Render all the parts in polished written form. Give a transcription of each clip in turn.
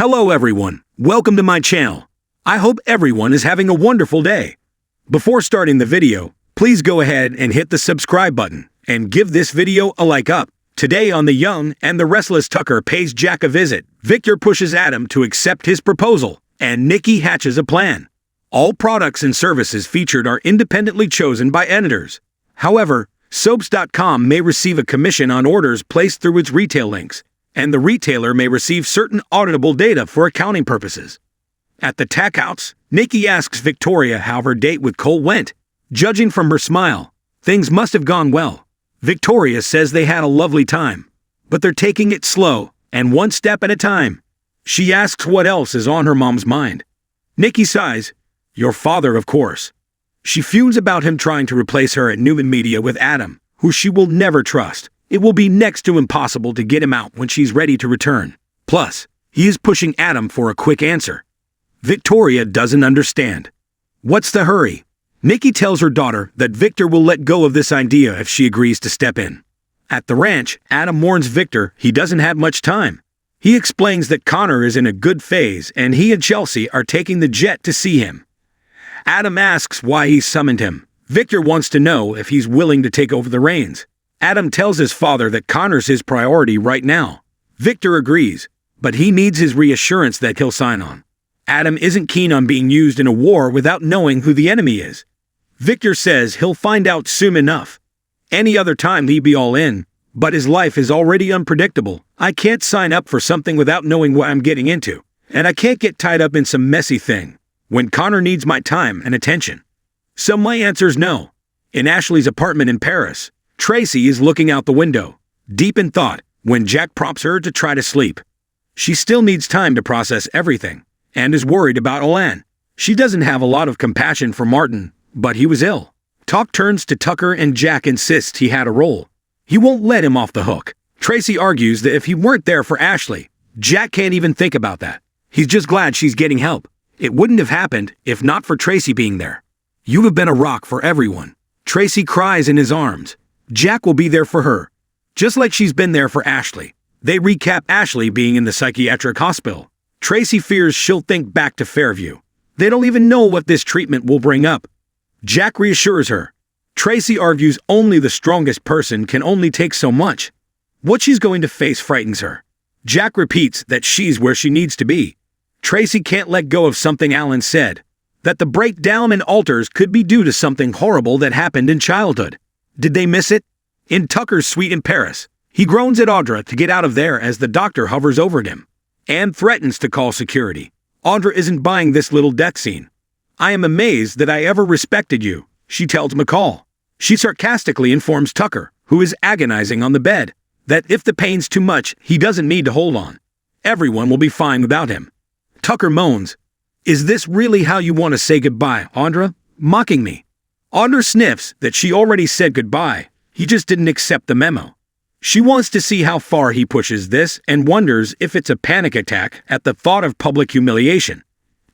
Hello everyone, welcome to my channel. I hope everyone is having a wonderful day. Before starting the video, please go ahead and hit the subscribe button and give this video a like up. Today on The Young and the Restless, Tucker pays Jack a visit, Victor pushes Adam to accept his proposal, and Nikki hatches a plan. All products and services featured are independently chosen by editors. However, soaps.com may receive a commission on orders placed through its retail links, and the retailer may receive certain auditable data for accounting purposes. At the takeouts, Nikki asks Victoria how her date with Cole went. Judging from her smile, things must have gone well. Victoria says they had a lovely time, but they're taking it slow and one step at a time. She asks what else is on her mom's mind. Nikki sighs, "Your father, of course." She fumes about him trying to replace her at Newman Media with Adam, who she will never trust. It will be next to impossible to get him out when she's ready to return. Plus, he is pushing Adam for a quick answer. Victoria doesn't understand. What's the hurry? Nikki tells her daughter that Victor will let go of this idea if she agrees to step in. At the ranch, Adam warns Victor he doesn't have much time. He explains that Connor is in a good phase and he and Chelsea are taking the jet to see him. Adam asks why he summoned him. Victor wants to know if he's willing to take over the reins. Adam tells his father that Connor's his priority right now. Victor agrees, but he needs his reassurance that he'll sign on. Adam isn't keen on being used in a war without knowing who the enemy is. Victor says he'll find out soon enough. Any other time he'd be all in, but his life is already unpredictable. I can't sign up for something without knowing what I'm getting into, and I can't get tied up in some messy thing when Connor needs my time and attention. So my answer's no. In Ashley's apartment in Paris, Tracy is looking out the window, deep in thought, when Jack prompts her to try to sleep. She still needs time to process everything, and is worried about Alan. She doesn't have a lot of compassion for Martin, but he was ill. Talk turns to Tucker and Jack insists he had a role. He won't let him off the hook. Tracy argues that if he weren't there for Ashley, Jack can't even think about that. He's just glad she's getting help. It wouldn't have happened if not for Tracy being there. You have been a rock for everyone. Tracy cries in his arms. Jack will be there for her, just like she's been there for Ashley. They recap Ashley being in the psychiatric hospital. Tracy fears she'll think back to Fairview. They don't even know what this treatment will bring up. Jack reassures her. Tracy argues only the strongest person can only take so much. What she's going to face frightens her. Jack repeats that she's where she needs to be. Tracy can't let go of something Alan said, that the breakdown and alters could be due to something horrible that happened in childhood. Did they miss it? In Tucker's suite in Paris, he groans at Audra to get out of there as the doctor hovers over him and threatens to call security. Audra isn't buying this little death scene. "I am amazed that I ever respected you," she tells McCall. She sarcastically informs Tucker, who is agonizing on the bed, that if the pain's too much, he doesn't need to hold on. Everyone will be fine without him. Tucker moans, "Is this really how you want to say goodbye, Audra? Mocking me?" Audra sniffs that she already said goodbye. He just didn't accept the memo. She wants to see how far he pushes this and wonders if it's a panic attack at the thought of public humiliation.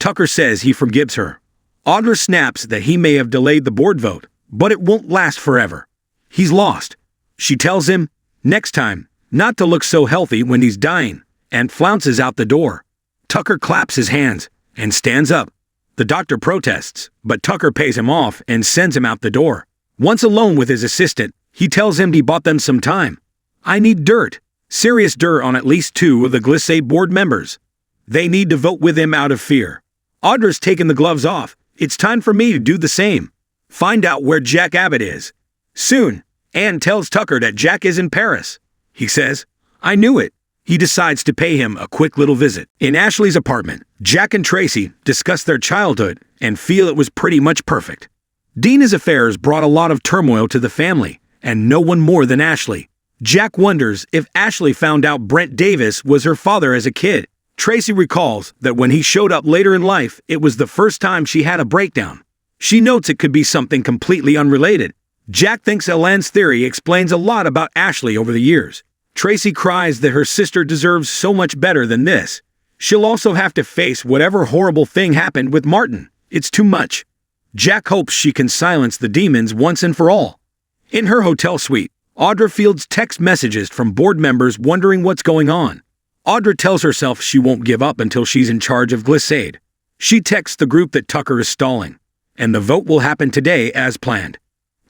Tucker says he forgives her. Audra snaps that he may have delayed the board vote, but it won't last forever. He's lost. She tells him, next time, not to look so healthy when he's dying, and flounces out the door. Tucker claps his hands and stands up. The doctor protests, but Tucker pays him off and sends him out the door. Once alone with his assistant, he tells him he bought them some time. "I need dirt. Serious dirt on at least 2 of the Glissade board members. They need to vote with him out of fear. Audra's taken the gloves off. It's time for me to do the same. Find out where Jack Abbott is. Soon." Anne tells Tucker that Jack is in Paris. He says, "I knew it." He decides to pay him a quick little visit. In Ashley's apartment, Jack and Tracy discuss their childhood and feel it was pretty much perfect. Dina's affairs brought a lot of turmoil to the family, and no one more than Ashley. Jack wonders if Ashley found out Brent Davis was her father as a kid. Tracy recalls that when he showed up later in life, it was the first time she had a breakdown. She notes it could be something completely unrelated. Jack thinks Alan's theory explains a lot about Ashley over the years. Tracy cries that her sister deserves so much better than this. She'll also have to face whatever horrible thing happened with Martin. It's too much. Jack hopes she can silence the demons once and for all. In her hotel suite, Audra fields text messages from board members wondering what's going on. Audra tells herself she won't give up until she's in charge of Glissade. She texts the group that Tucker is stalling, and the vote will happen today as planned.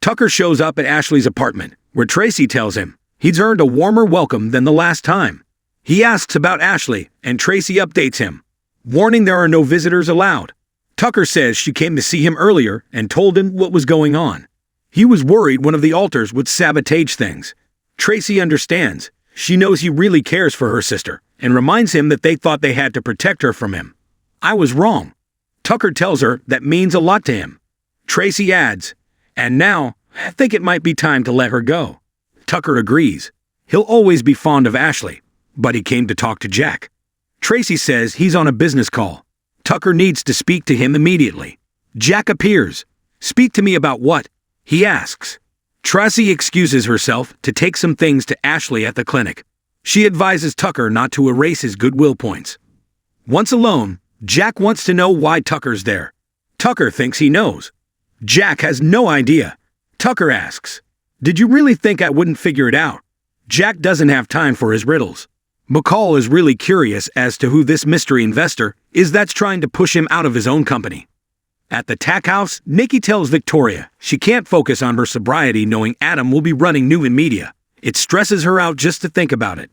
Tucker shows up at Ashley's apartment, where Tracy tells him he's earned a warmer welcome than the last time. He asks about Ashley, and Tracy updates him, warning there are no visitors allowed. Tucker says she came to see him earlier and told him what was going on. He was worried one of the alters would sabotage things. Tracy understands. She knows he really cares for her sister, and reminds him that they thought they had to protect her from him. I was wrong. Tucker tells her that means a lot to him. Tracy adds, and now, I think it might be time to let her go. Tucker agrees. He'll always be fond of Ashley, but he came to talk to Jack. Tracy says he's on a business call. Tucker needs to speak to him immediately. Jack appears. Speak to me about what? He asks. Tracy excuses herself to take some things to Ashley at the clinic. She advises Tucker not to erase his goodwill points. Once alone, Jack wants to know why Tucker's there. Tucker thinks he knows. Jack has no idea. Tucker asks, "Did you really think I wouldn't figure it out?" Jack doesn't have time for his riddles. McCall is really curious as to who this mystery investor is that's trying to push him out of his own company. At the tack house, Nikki tells Victoria she can't focus on her sobriety knowing Adam will be running New in Media. It stresses her out just to think about it.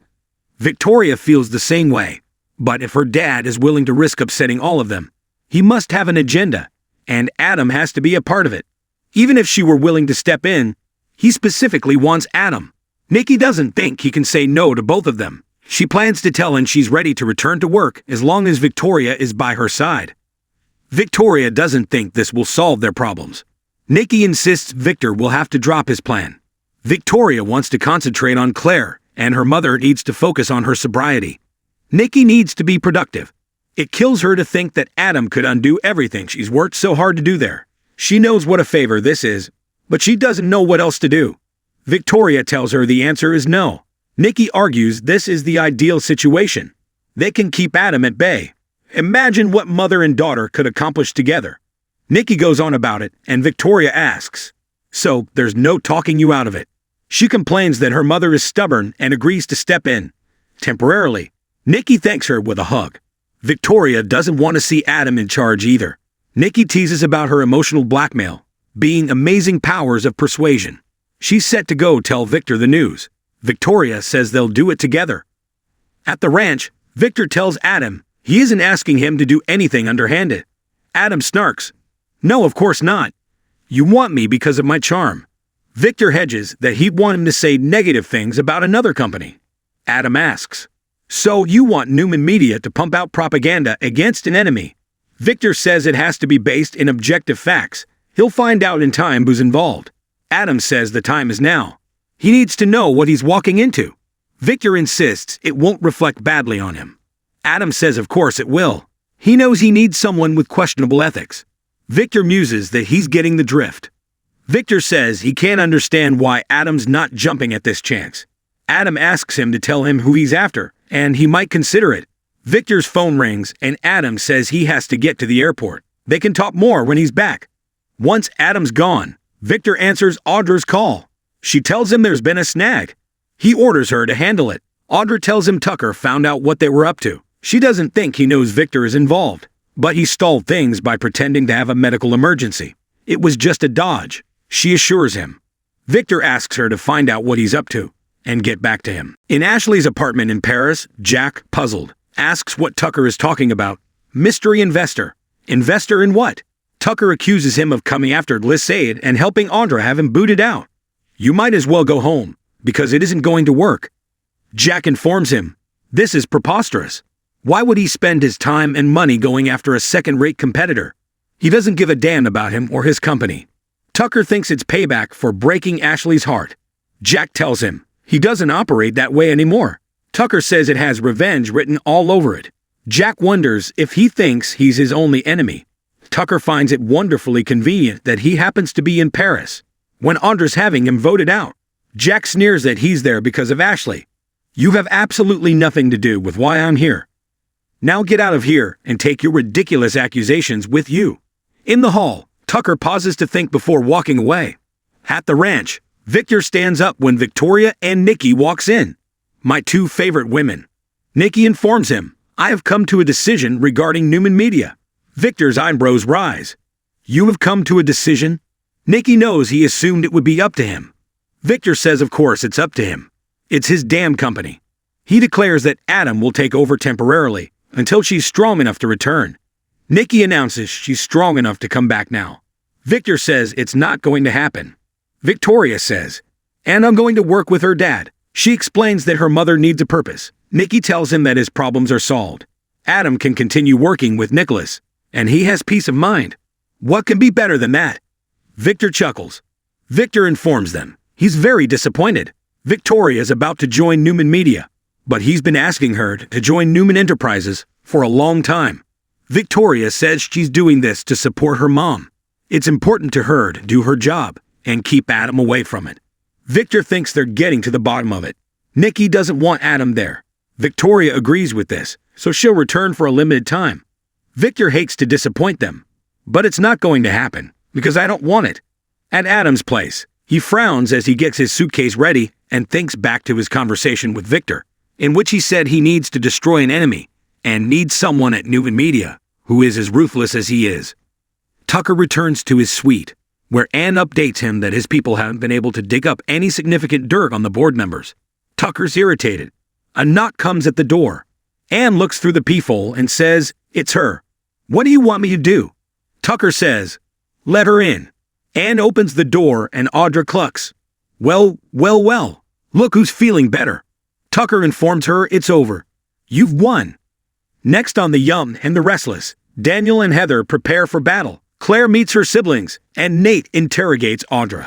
Victoria feels the same way, but if her dad is willing to risk upsetting all of them, he must have an agenda, and Adam has to be a part of it. Even if she were willing to step in, he specifically wants Adam. Nikki doesn't think he can say no to both of them. She plans to tell him she's ready to return to work as long as Victoria is by her side. Victoria doesn't think this will solve their problems. Nikki insists Victor will have to drop his plan. Victoria wants to concentrate on Claire, and her mother needs to focus on her sobriety. Nikki needs to be productive. It kills her to think that Adam could undo everything she's worked so hard to do there. She knows what a favor this is, but she doesn't know what else to do. Victoria tells her the answer is no. Nikki argues this is the ideal situation. They can keep Adam at bay. Imagine what mother and daughter could accomplish together. Nikki goes on about it, and Victoria asks, "So, there's no talking you out of it?" She complains that her mother is stubborn and agrees to step in. Temporarily, Nikki thanks her with a hug. Victoria doesn't want to see Adam in charge either. Nikki teases about her emotional blackmail, being amazing powers of persuasion. She's set to go tell Victor the news. Victoria says they'll do it together. At the ranch, Victor tells Adam he isn't asking him to do anything underhanded. Adam snarks, "No, of course not. You want me because of my charm." Victor hedges that he'd want him to say negative things about another company. Adam asks, "So you want Newman Media to pump out propaganda against an enemy?" Victor says it has to be based in objective facts. He'll find out in time who's involved. Adam says the time is now. He needs to know what he's walking into. Victor insists it won't reflect badly on him. Adam says of course it will. He knows he needs someone with questionable ethics. Victor muses that he's getting the drift. Victor says he can't understand why Adam's not jumping at this chance. Adam asks him to tell him who he's after, and he might consider it. Victor's phone rings, and Adam says he has to get to the airport. They can talk more when he's back. Once Adam's gone, Victor answers Audra's call. She tells him there's been a snag. He orders her to handle it. Audra tells him Tucker found out what they were up to. She doesn't think he knows Victor is involved, but he stalled things by pretending to have a medical emergency. It was just a dodge, she assures him. Victor asks her to find out what he's up to and get back to him. In Ashley's apartment in Paris, Jack, puzzled, asks what Tucker is talking about. Mystery investor. Investor in what? Tucker accuses him of coming after Glissade and helping Audra have him booted out. You might as well go home, because it isn't going to work. Jack informs him, this is preposterous. Why would he spend his time and money going after a second-rate competitor? He doesn't give a damn about him or his company. Tucker thinks it's payback for breaking Ashley's heart. Jack tells him he doesn't operate that way anymore. Tucker says it has revenge written all over it. Jack wonders if he thinks he's his only enemy. Tucker finds it wonderfully convenient that he happens to be in Paris when Audra's having him voted out. Jack sneers that he's there because of Ashley. You have absolutely nothing to do with why I'm here. Now get out of here and take your ridiculous accusations with you. In the hall, Tucker pauses to think before walking away. At the ranch, Victor stands up when Victoria and Nikki walks in. My two favorite women. Nikki informs him, I have come to a decision regarding Newman Media. Victor's eyebrows rise. You have come to a decision? Nikki knows he assumed it would be up to him. Victor says of course it's up to him. It's his damn company. He declares that Adam will take over temporarily until she's strong enough to return. Nikki announces she's strong enough to come back now. Victor says it's not going to happen. Victoria says, and I'm going to work with her dad. She explains that her mother needs a purpose. Nikki tells him that his problems are solved. Adam can continue working with Nicholas, and he has peace of mind. What can be better than that? Victor chuckles. Victor informs them he's very disappointed. Victoria is about to join Newman Media, but he's been asking her to join Newman Enterprises for a long time. Victoria says she's doing this to support her mom. It's important to her to do her job and keep Adam away from it. Victor thinks they're getting to the bottom of it. Nikki doesn't want Adam there. Victoria agrees with this, so she'll return for a limited time. Victor hates to disappoint them, but it's not going to happen because I don't want it. At Adam's place, he frowns as he gets his suitcase ready and thinks back to his conversation with Victor, in which he said he needs to destroy an enemy and needs someone at Newman Media who is as ruthless as he is. Tucker returns to his suite, where Ann updates him that his people haven't been able to dig up any significant dirt on the board members. Tucker's irritated. A knock comes at the door. Ann looks through the peephole and says, it's her. What do you want me to do? Tucker says, let her in. Ann opens the door and Audra clucks. Well, look who's feeling better. Tucker informs her it's over. You've won. Next on The Yum and the Restless, Daniel and Heather prepare for battle. Claire meets her siblings, and Nate interrogates Audra.